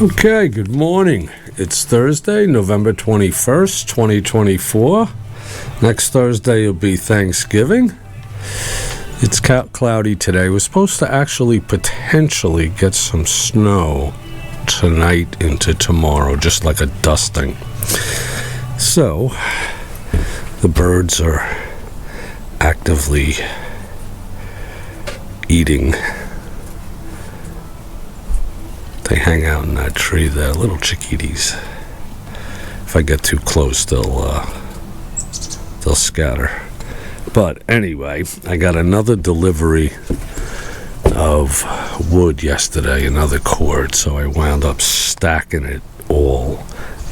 Okay, good morning. It's Thursday, November 21st, 2024. Next Thursday will be Thanksgiving. It's cloudy today. We're supposed to actually potentially get some snow tonight into tomorrow, just like a dusting. So, the birds are actively eating. They hang out in that tree there, little chickadees. If I get too close, they'll scatter. But anyway, I got another delivery of wood yesterday, another cord, so I wound up stacking it all.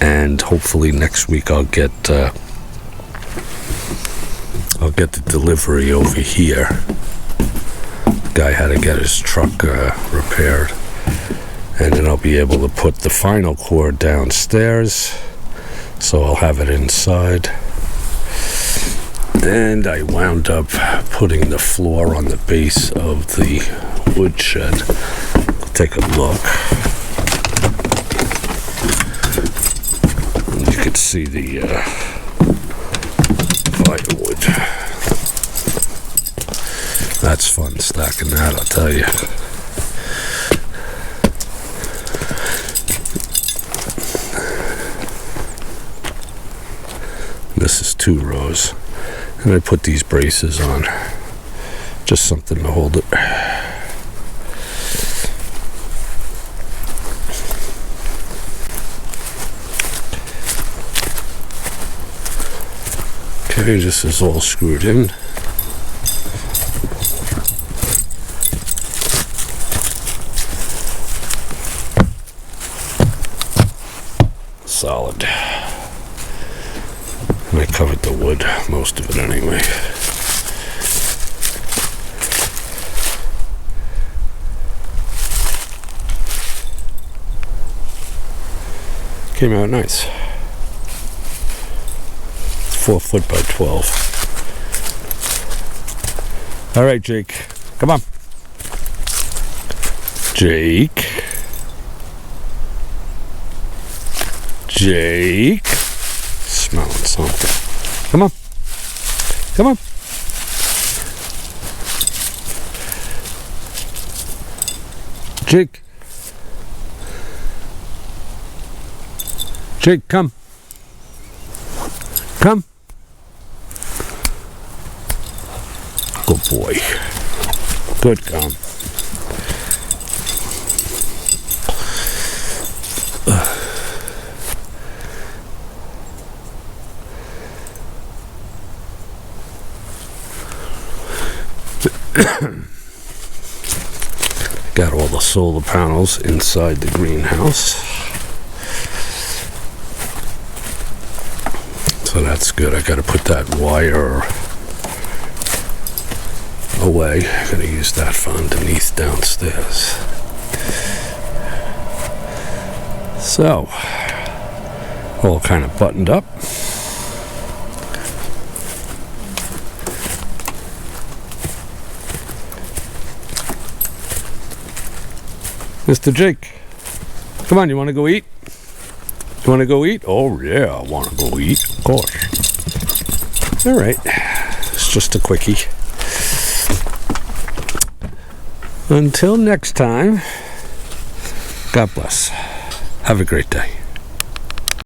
And hopefully next week I'll get the delivery over here. The guy had to get his truck repaired. And then I'll be able to put the final cord downstairs, so I'll have it inside. And I wound up putting the floor on the base of the woodshed. Take a look. And you can see the firewood. That's fun stacking that, I'll tell you. This is 2 rows, and I put these braces on, just something to hold it. Okay, this is all screwed in. Solid. And I covered the wood, most of it anyway. Came out nice. 4 foot by 12. All right, Jake, come on. Jake. Smelling something. Come on. Come on. Jake. Jake, come. Come. Good boy. Good, come. Got all the solar panels inside the greenhouse, so that's good. I gotta put that wire away. I gotta use that for underneath downstairs. So, all kind of buttoned up. Mr. Jake, come on, you want to go eat? You want to go eat? Oh, yeah, I want to go eat, of course. All right, it's just a quickie. Until next time, God bless. Have a great day.